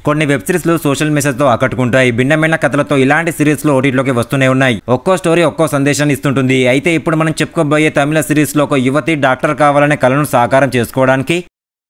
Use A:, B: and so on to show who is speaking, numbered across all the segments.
A: కొన్ని వెబ్ సిరీస్లు సోషల్ మెసేజ్తో ఆకట్టుకుంటాయి. భిన్నమైన కథలతో ఇలాంటి సిరీస్లు ఓటీటీలోకి వస్తూనే ఉన్నాయి. ఒక్కో స్టోరీ ఒక్కో సందేశాన్ని ఇస్తుంటుంది. అయితే ఇప్పుడు మనం చెప్పుకోబోయే తమిళ సిరీస్లో ఒక యువతి డాక్టర్ కావాలనే కలను సాకారం చేసుకోవడానికి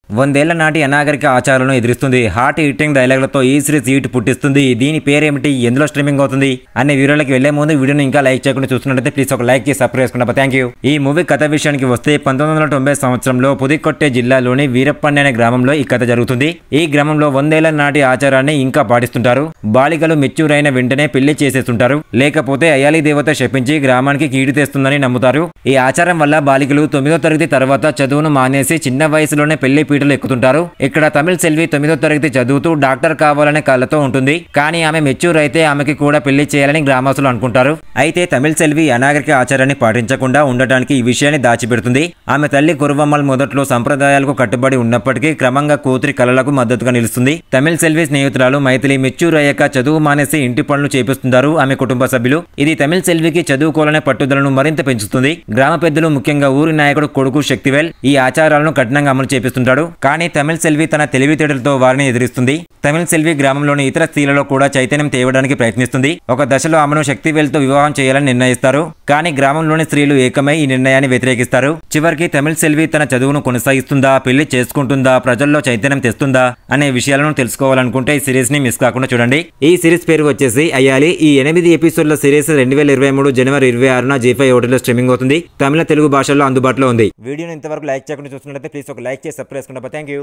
A: 100 ఏళ్ల నాటి అనాగరిక ఆచారాలను ఎదురిస్తుంది. హార్ట్ హిట్టింగ్ డైలాగులతో ఈ సిరీస్ హీట్ పుట్టిస్తుంది. దీని పేరేమిటి, ఎందులో స్ట్రీమింగ్ అవుతుంది అనే వీడియోలోకి వెళ్లే ముందు వీడియోని ఇంకా లైక్ చేయకుండా చూస్తున్నట్లయితే ప్లీజ్ ఒక లైక్ చేసి సబ్స్క్రైబ్ చేసుకున్నా. Thank you. ఈ మూవీ కథ విషయానికి వస్తే 1990 సంవత్సరంలో పుదుక్కొట్టే జిల్లాలోని వీరప్పండి అనే గ్రామంలో ఈ కథ జరుగుతుంది. ఈ గ్రామంలో 100 ఏళ్ల నాటి ఆచారాన్ని ఇంకా పాటిస్తుంటారు. బాలికలు మెచ్యూర్ అయిన వెంటనే పెళ్లి చేసేస్తుంటారు. లేకపోతే అయాలి దేవత శపించి గ్రామానికి కీడు తెస్తుందని నమ్ముతారు. ఈ ఆచారం వల్ల బాలికలు 9వ తరగతి తర్వాత చదువును మానేసి చిన్న వయసులోనే పెళ్లి పీటలు ఎక్కుతుంటారు. ఇక్కడ తమిళ సెల్వి 9వ తరగతి చదువుతూ డాక్టర్ కావాలనే కలతో ఉంటుంది. కానీ ఆమె మెచ్యూర్ అయితే ఆమెకి కూడా పెళ్లి చేయాలని గ్రామస్తులు అనుకుంటారు. అయితే తమిళ సెల్వి అనాగరిక ఆచారాన్ని పాటించకుండా ఉండటానికి ఈ విషయాన్ని దాచిపెడుతుంది. ఆమె తల్లి కురువమ్మల్ మొదట్లో సంప్రదాయాలకు కట్టుబడి ఉన్నప్పటికీ క్రమంగా కూతురి కలలకు మద్దతుగా నిలుస్తుంది. తమిళ సెల్వి స్నేహితురాలు మైథిలి మెచ్యూర్ అయ్యాక చదువు మానేసి ఇంటి పనులు చేపిస్తుంటారు ఆమె కుటుంబ సభ్యులు. ఇది తమిళ సెల్వికి చదువుకోవాలనే పట్టుదలను మరింత పెంచుతుంది. గ్రామ పెద్దలు ముఖ్యంగా ఊరి నాయకుడు కొడుకు శక్తివేల్ ఈ ఆచారాలను కఠినంగా అమలు చేపిస్తుంటాడు. కానీ తమిళ సెల్వి తన తెలివితేటలతో వారిని ఎదిరిస్తుంది. తమిళ సెల్వి గ్రామంలోని ఇతర స్త్రీలలో కూడా చైతన్యం తేవడానికి ప్రయత్నిస్తుంది. ఒక దశలో ఆమెను శక్తివేల్తో వివాహం చేయాలని నిర్ణయిస్తారు. కానీ గ్రామంలోని స్త్రీలు ఏకమై ఈ నిర్ణయాన్ని వ్యతిరేకిస్తారు. చివరికి తమిళ సెల్వి తన చదువును కొనసాగిస్తుందా, పెళ్లి చేసుకుంటుందా, ప్రజల్లో చైతన్యం తెస్తుందా అనే విషయాలను తెలుసుకోవాలనుకుంటే ఈ సిరీస్ ని మిస్ కాకుండా చూడండి. ఈ సిరీస్ పేరు వచ్చేసి అయాలి. ఈ 8 ఎపిసోడ్ల సిరీస్ 2023 జనవరి 26న G5 ఓటీటీలో స్ట్రీమింగ్ అవుతుంది. తమిళ తెలుగు భాషల్లో అందుబాటులో ఉంది. వీడియోని ఇంతవరకు లైక్ చేయకుండా చూస్తున్నట్లయితే ప్లీజ్ ఒక లైక్ చేసి సబ్స్క్రైబ్ చేసుకుంటా. Thank you.